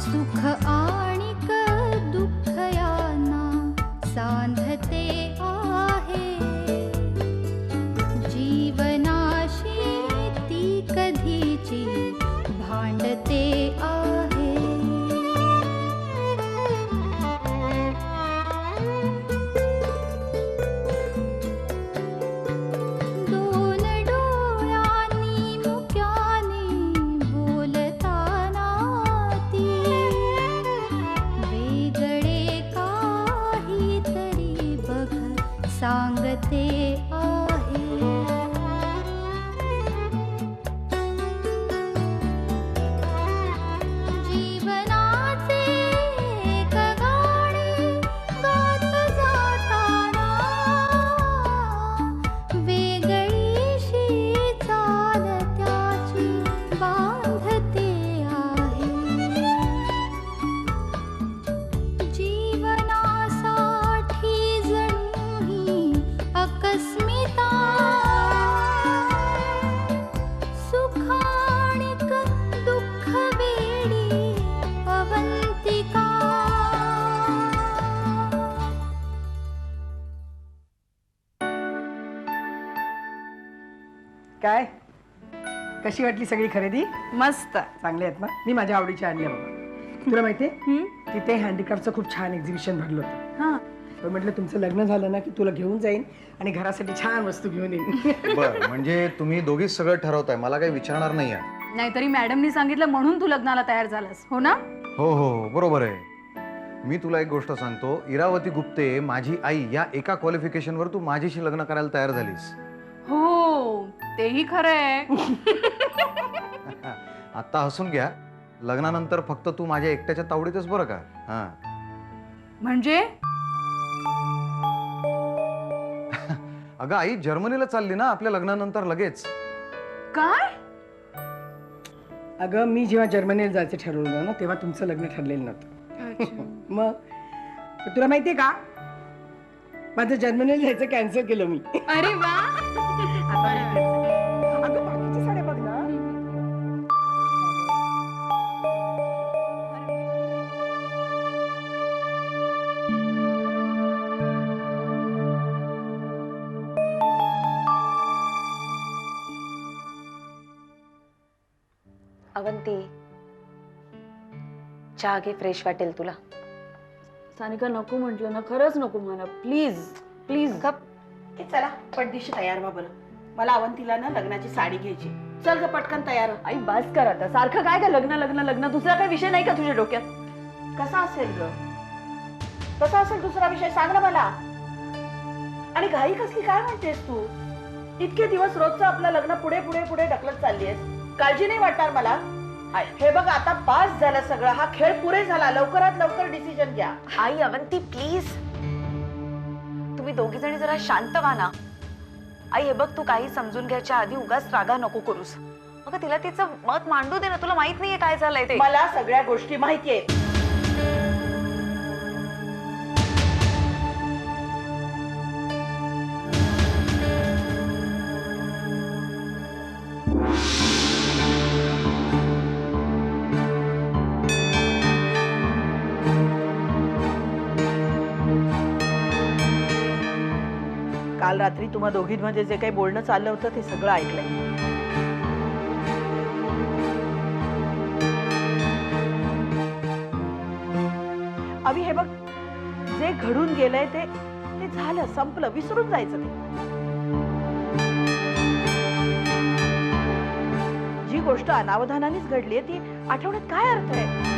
सुख आणिक दुःख यांना सांधते आहे. जीवनाशी ती कधीची भांडते आहे. दोन डोळ्यांनी मुक्याने बोलताना ती वेगळे काहीतरी बघ सांगते आहे. जीवनाचे एक गाणे गात जाताना वेगळीशी चाल त्याची बांधते आहे. जीवनासाठी जणू ही अकस्मिता सुखाणिक दुःख वेडी अवंतिका. काय कशी वाटली सगळी खरेदी? मस्त. चांगली आहेत ना? मी माझ्या आवडीची आणली बाबा. तुला माहितीये तिथे हँडीक्राफ्टचं खूप छान एक्झिबिशन भरलं होतं. हा. तर म्हटलं तुमचं लग्न झालं ना की तुला घेऊन जाईन आणि घरासाठी छान वस्तू घेऊन येईन. बर, म्हणजे तुम्ही दोघीच सगळं ठरवताय, मला काही विचारणार नाही आहे. नाहीतरी मॅडमनी सांगितलं म्हणून तू लग्नाला तयार झालास, हो ना? हो हो बरोबर आहे. मी तुला एक गोष्ट सांगतो, इरावती गुप्ते माझी आई या एका क्वालिफिकेशनवर तू माझ्याशी लग्न करायला तयार झालीस. हो, तेही खरं आहे. आता हसून घ्या, लग्नानंतर फक्त तू माझ्या एकट्याच्या तावडीतच बरं का. हा. म्हणजे अगं आई जर्मनीला चालली ना आपल्या लग्नानंतर लगेच. काय? अगं मी जेव्हा जर्मनीला जायचं ठरवलं ना तेव्हा तुमचं लग्न ठरलेलं नव्हतं. मग तुला माहितीये का माझं जर्मनीला जायचं कॅन्सल केलं मी. अरे वा. अगं बाकीच्या साड्या बघ ना. अवंती, चहा घे, फ्रेश वाटेल तुला. सानिका नको म्हटलं ना, खरंच नको म्हणा, प्लीज प्लीज. ए चला पटदिशी तयार व्हा बरं. मला अवंतीला ना लग्नाची साडी घ्यायची. चल ग पटकन तयार हो. आई बस कर आता, सारखं काय का लग्न लग्न लग्न, दुसरा काही विषय नाही का तुझ्या डोक्यात? कसा असेल ग? कसा असेल दुसरा विषय सांग ना मला. आणि घाई कसली काय म्हणतेस तू? इतके दिवस रोजचं आपलं लग्न पुढे पुढे पुढे ढकलत चाललीयस. काळजी नाही वाटणार मला? हे बघ आता पास झालं सगळं, हा खेळ पुरे झाला. लवकरात लवकर डिसिजन घ्या. आई अवंती प्लीज, तुम्ही दोघी जणी जरा शांत व्हा ना. आई हे बघ, तू काही समजून घ्यायच्या आधी उगाच रागा नको करूस. अगं तिला तिचं मत मांडू दे ना, तुला माहित नाहीये काय झालंय ते. मला सगळ्या गोष्टी माहितीये. काल रात्री तुम्हा दोघींमध्ये जे काही बोलणं चाललं होतं ते सगळं ऐकलंय. अभि हे बघ, जे घडून गेलंय ते ते झालं, संपलं, विसरून जायचं ते. जी गोष्ट अनावधानानेच घडलीये ती आठवण्यात काय अर्थ आहे?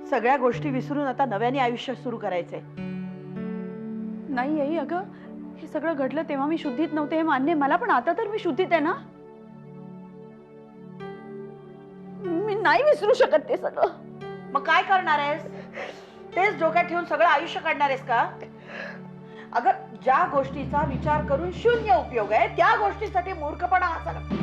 सगळ्या गोष्टी विसरून आता नव्याने आयुष्य सुरू करायचंय. नाही आई, अगं हे सगळं घडलं तेव्हा मी शुद्धीत नव्हते हे मान्य मला, पण आता तर मी शुद्धीत आहे ना. मी नाही विसरू शकत ते सगळं. मग काय करणार आहेस? तेच डोक्यात ठेवून सगळं आयुष्य काढणार आहेस का? अगं ज्या गोष्टीचा विचार करून शून्य उपयोग आहे त्या गोष्टीसाठी मूर्खपणा हा सगळा.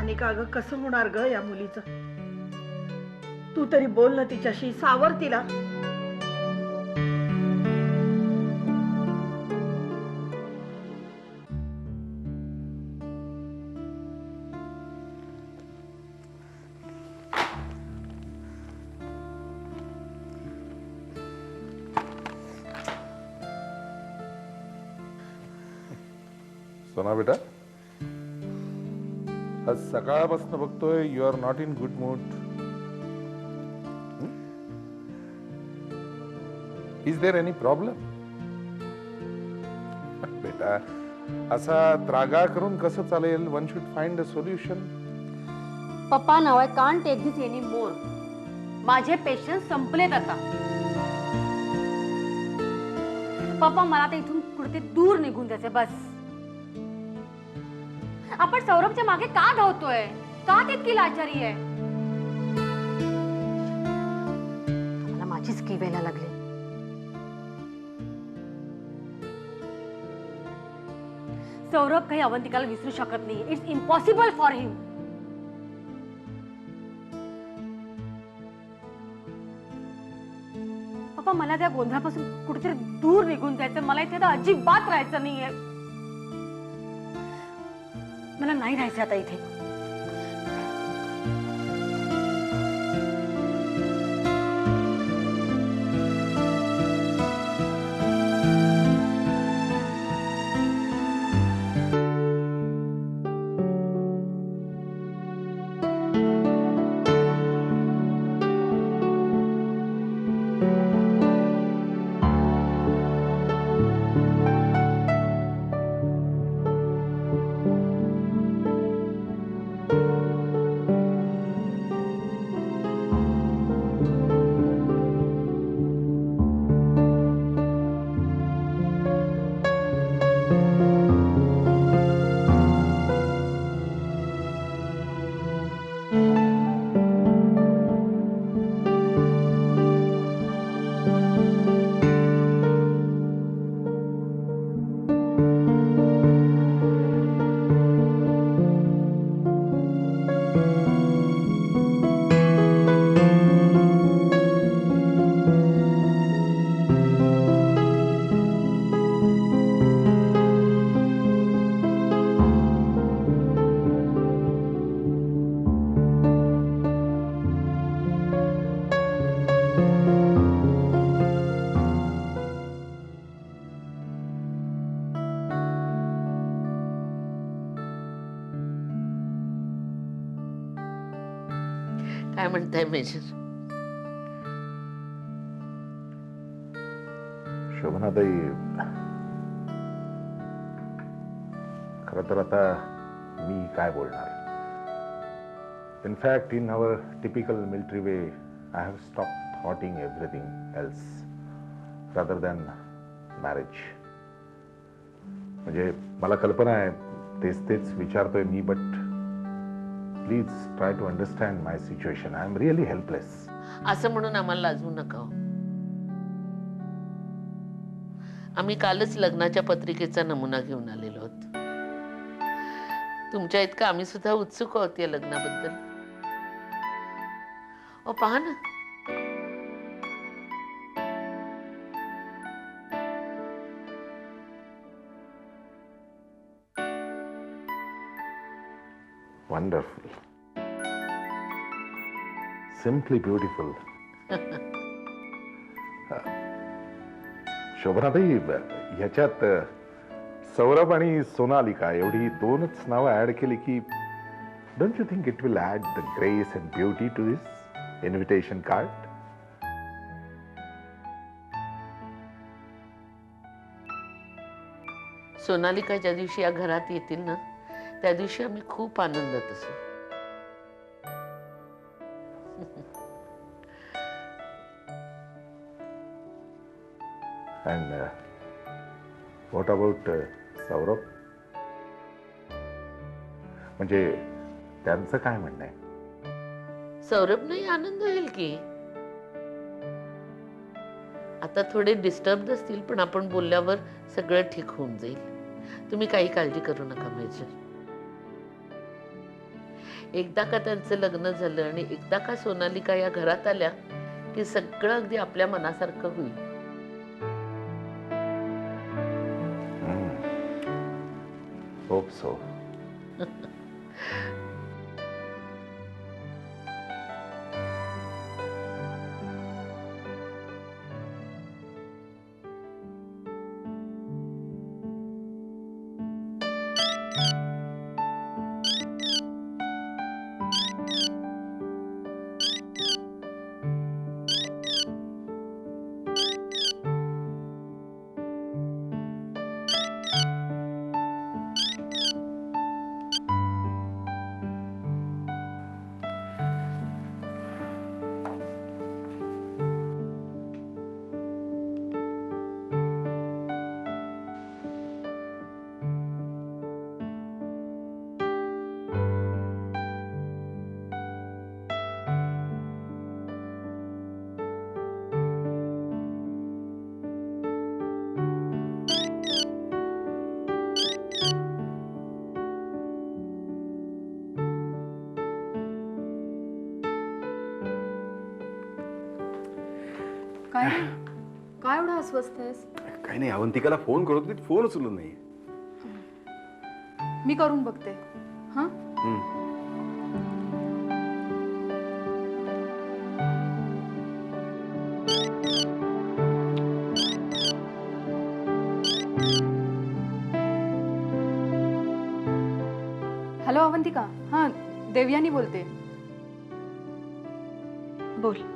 सानिका, अगं कसं होणार ग या मुलीचं? तू तरी बोल ना तिच्याशी, सावर तिला. सोना बेटा, आज सकाळपासून बघतोय you are not in good mood. Is there any problem? बेटा, असा त्रागा करून कसं चालेल? One should find a solution. पप्पा, now I can't take this any more. माझे पेशन्स संपलेत आता. पप्पा, मला आता इथून कुठे दूर निघून जायचे बस. आपण सौरभच्या मागे का धावतोय? का तितकी लाचारी आहे? मला माझीच की व्हायला लागली. सौरभ काही अवंतिकाला विसरू शकत नाही. इट्स इम्पॉसिबल फॉर हिम. पप्पा, मला त्या गोंधळापासून कुठेतरी दूर निघून जायचं. मला इथे आता अजिबात राहायचं नाहीये. मला नाही राहायचं आता इथे. काय म्हणताय मेजर? शोभनाताई, खरं तर आता मी काय बोलणार? In fact in our typical military way I have stop thoughting everything else rather than marriage. म्हणजे मला कल्पना आहे तेच तेच विचारतोय मी, but please try to understand my situation. I am really helpless. असं म्हणून आम्हाला लाजवू नका हो. आम्ही कालच लग्नाच्या पत्रिकेचा नमुना घेऊन आलेलो आहोत. तुमच्या इतकं आम्ही सुद्धा उत्सुक आहोत या लग्नाबद्दल. ओ पहा ना, Wonderful. Simply beautiful. शोभनाताई, ह्याच्यात सौरभ आणि सोनालिका एवढी दोनच नावं ऍड केली की don't you think it will add the grace and beauty to this invitation card? Sonalika ज्या दिवशी या घरात येतील ना, त्या दिवशी आम्ही खूप आनंदात असू. And what about Saurabh? म्हणजे त्यांचं काय म्हणणं आहे? सौरभ नाही आनंद होईल की. आता थोडे डिस्टर्ब असतील, पण आपण बोलल्यावर सगळं ठीक होऊन जाईल. तुम्ही काही काळजी करू नका मेजर. एकदा का त्यांचं लग्न झालं आणि एकदा का सोनालिका या घरात आल्या की सगळं अगदी आपल्या मनासारखं होईल. Hope so. काय काय एवढा अस्वस्थ आहेस? काही नाही, अवंतिकाला फोन करत होती, फोन उचलू नाही. मी करून बघते. हा हॅलो अवंतिका. हा देवयानी बोलते. बोल.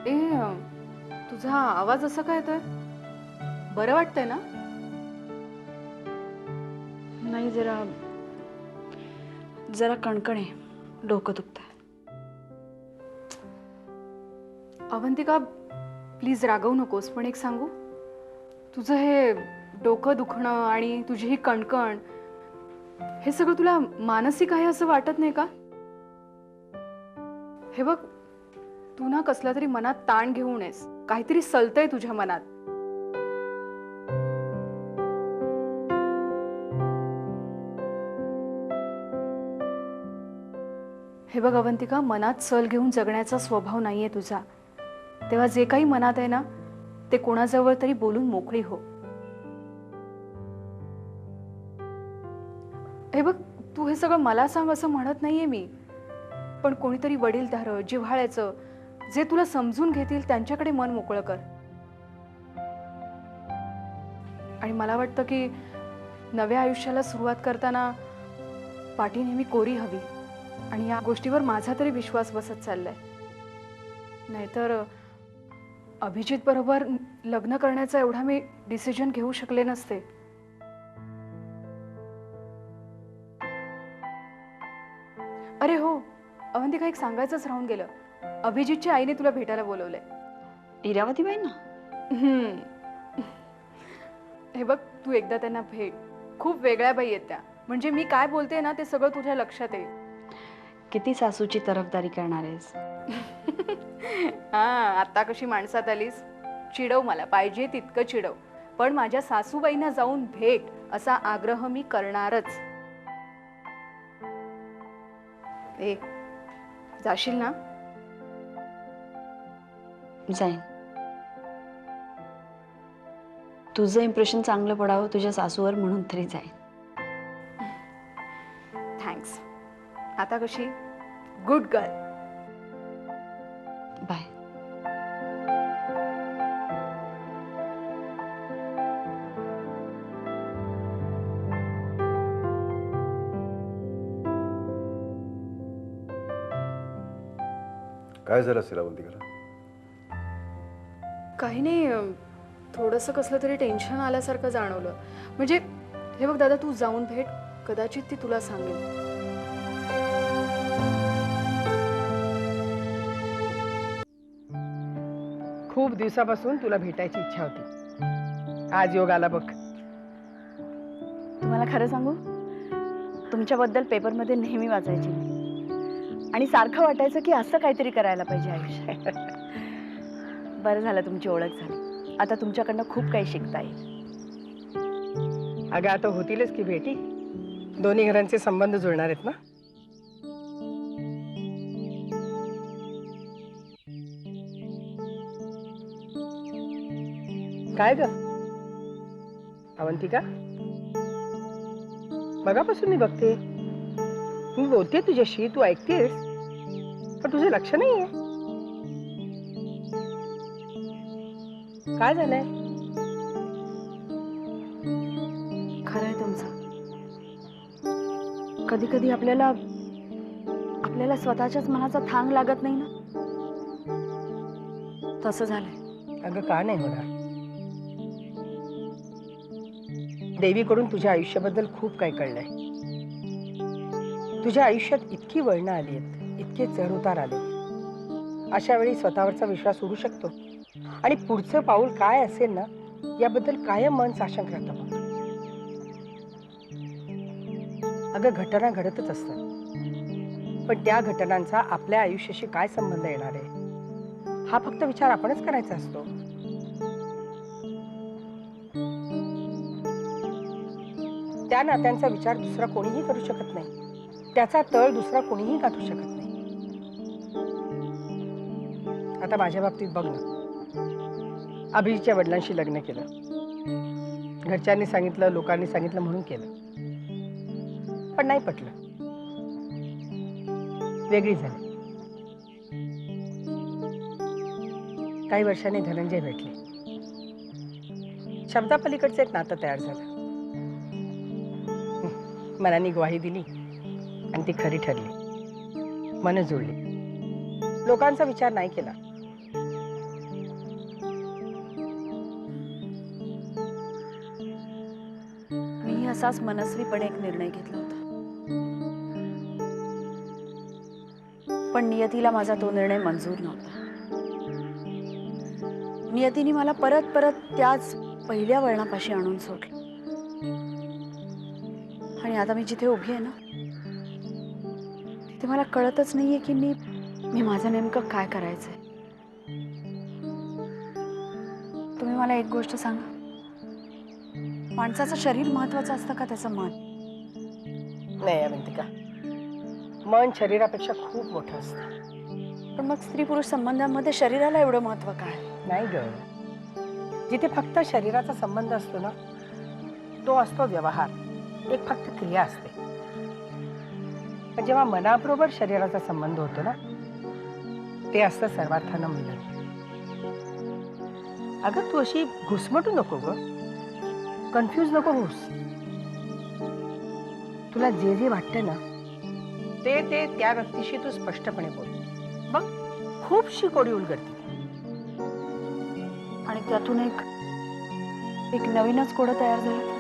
ए तुझा आवाज असा काय येतोय? बरं वाटतंय ना? नाही, जरा जरा कणकण आहे, डोकं दुखतंय. अवंतिका प्लीज रागवू नकोस, पण एक सांगू, तुझं हे डोकं दुखणं आणि तुझी ही कणकण हे सगळं तुला मानसिक आहे असं वाटत नाही का? हे बघ, तू ना कसला तरी मनात ताण घेऊ नयेस. काहीतरी सलतंय तुझ्या मनात. हे बघ अवंतिका, मनात सल घेऊन जगण्याचा स्वभाव नाहीये तुझा. तेव्हा जे काही मनात आहे ना ते कोणाजवळ तरी बोलून मोकळी हो. हे बघ, तू हे सगळं मला सांग असं म्हणत नाहीये मी, पण कोणीतरी वडीलधारं जिव्हाळ्याचं जे तुला समजून घेतील त्यांच्याकडे मन मोकळं कर. आणि मला वाटतं की नव्या आयुष्याला सुरुवात करताना पाठी नेहमी कोरी हवी. आणि या गोष्टीवर माझा तरी विश्वास बसत चाललाय. नाहीतर अभिजित बरोबर लग्न करण्याचा एवढा मी डिसिजन घेऊ शकले नसते. अरे हो अवंतिका, एक सांगायचंच राहून गेलं. अभिजितच्या आईने तुला भेटायला बोलवलंय. इरावती बाई ना? हे बघ, तू एकदा त्यांना भेट. खूप वेगळ्या बाई आहेत त्या. म्हणजे मी काय बोलते ना ते सगळं तुझ्या लक्षात येईल. किती सासूची तरफदारी करणार आहेस? हा, आता कशी माणसात आलीस? चिडव, मला पाहिजे तितकं चिडव, पण माझ्या सासूबाईंना जाऊन भेट असा आग्रह मी करणारच. ए, जाशील ना? जाईन. तुझं इम्प्रेशन चांगलं पडावं तुझ्या सासूवर म्हणून तरी जाईन. थँक्स. आता कशी? Good girl. बाय. काय झालं असेल अवंतिकाला? काही नाही, थोडंसं कसलं तरी टेन्शन आल्यासारखं जाणवलं. म्हणजे हे बघ दादा, तू जाऊन भेट, कदाचित ती तुला सांगेल. खूप दिवसापासून तुला भेटायची इच्छा होती. आज योग आला बघ. तुम्हाला खरं सांगू, तुमच्याबद्दल पेपरमध्ये नेहमी वाचायची आणि सारखं वाटायचं की असं काहीतरी करायला पाहिजे आयुष्यात. बरं झालं तुमची ओळख झाली. आता तुमच्याकडनं खूप काही शिकता येईल. अगं आता होतीलच की भेटी. दोन्ही घरांचे संबंध जुळणार आहेत ना? काय ग अवंतिका, मगापासून मी बघते, मी बोलते तुझ्याशी, तू ऐकतेस, पण तुझं लक्ष नाहीये. काय झालंय? खरंय तुमचं. कधी कधी आपल्याला स्वतःच्याच मनाचा थांग लागत नाही ना, तसं झालंय. अगं का नाही होणार? देवीकडून तुझ्या आयुष्याबद्दल खूप काही कळलंय. तुझ्या आयुष्यात इतकी वळणं आली आहेत, इतके चढ उतार आले. अशा वेळी स्वतःवरचा विश्वास उडू शकतो आणि पुढचं पाऊल काय असेल ना, याबद्दल कायम मन साशंक राहतं. मग अगं घटना घडतच असतात, पण त्या घटनांचा आपल्या आयुष्याशी काय संबंध येणार आहे, हा फक्त विचार आपणच करायचा असतो. त्या नात्यांचा विचार दुसरा कोणीही करू शकत नाही, त्याचा तळ दुसरा कोणीही गाठू शकत नाही. आता माझ्या बाबतीत बघ ना, अभिजीतच्या वडिलांशी लग्न केलं. घरच्यांनी सांगितलं, लोकांनी सांगितलं म्हणून केलं, पण नाही पटलं, वेगळी झाली. काही वर्षांनी धनंजय भेटले. शब्दापलीकडचं एक नातं तयार झालं. मनाने ग्वाही दिली आणि ती खरी ठरली. मन जुळली. लोकांचा विचार नाही केला. मी असाच मनस्वीपणे एक निर्णय घेतला होता, पण नियतीला माझा तो निर्णय मंजूर नव्हता. नियतीने मला परत परत त्याच पहिल्या वळणापाशी आणून सोडलं. आणि आता मी जिथे उभी आहे ना, तिथे मला कळतच नाहीये की मी माझं नेमकं काय करायचंय. तुम्ही मला एक गोष्ट सांगा, माणसाचं शरीर महत्वाचं असतं का त्याचं मन? नाही अवंतिका, मन शरीरापेक्षा खूप मोठं असतं. पण मग स्त्री पुरुष संबंधांमध्ये शरीराला एवढं महत्व काय? नाही ग, जिथे फक्त शरीराचा संबंध असतो ना, तो असतो व्यवहार, एक फक्त क्रिया असते. पण जेव्हा मनाबरोबर शरीराचा संबंध होतो ना, ते असतं सर्वार्थानं मिलन. अगं तू अशी घुसमटू नको ग, कन्फ्यूज नको होस. तुला जे जे वाटतं ना, ते ते त्या व्यक्तीशी तू स्पष्टपणे बोल. बघ, खूपशी कोडी उलगडते आणि त्यातून एक नवीनच कोडं तयार झालं.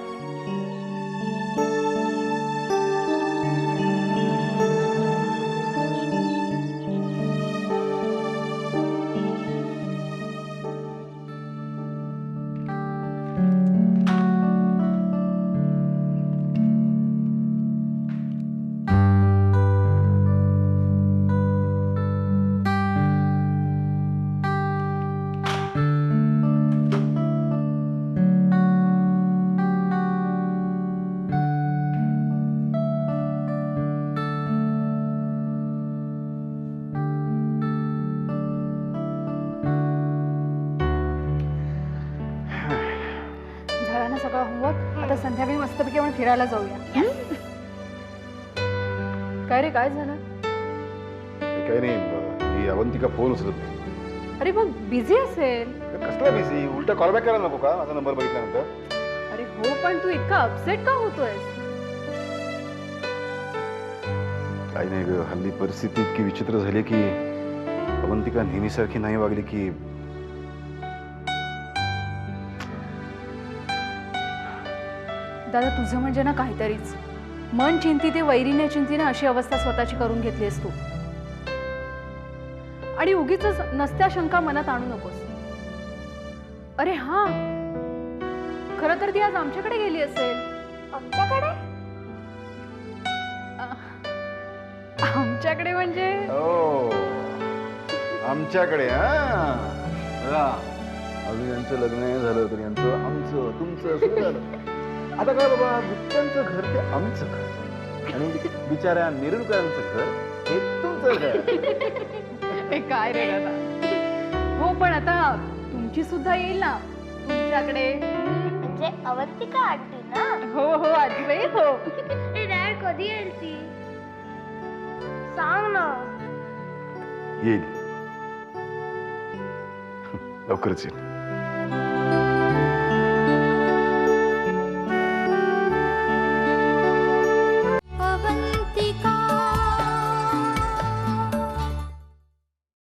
झाला ना सगळा होमवर्क? आता संध्याकाळी मस्तपैकी आपण फिरायला जाऊया. काय रे, काय झालं? काही नाही, ही अवंतिका फोन उचलत नाही. अरे मग बिझी असेल. कसला बिझी? उलटा कॉलबॅक करायला नको का माझा नंबर बघितल्यानंतर? अरे हो, पण तू इतका अपसेट का होतोयस? काही नाही ग, हल्ली परिस्थिती इतकी विचित्र झाली की अवंतिका नेहमीसारखी नाही वागली की दादा, तुझं म्हणजे ना काहीतरीच मन चिंती ते वैरीने चिंतीने अशी अवस्था स्वतःची करून घेतलीस तू. आणि उगीच नसत्या शंका मनात आणू नकोस. अरे हा, खरं तर ती आज आमच्याकडे गेली असेल. आमच्याकडे? आमच्याकडे म्हणजे आमच्याकडे. अजून यांचं लग्न नाही झालं तर यांचं आमचं तुमचं सुरू झालं. आता काय बाबा, गुप्त्यांचं घर ते आमचं घर. आणि बिचाऱ्या नेरुळकरांचं घर हे तुमचं घर. हे काय रे दादा. हो पण आता तुमची सुद्धा येईल ना तुमच्याकडे. म्हणजे अवंतिका आंटी ना. हो हो आजीबाई हो. डॅड कधी येईल ती सांग ना. येईल लवकरच येईल.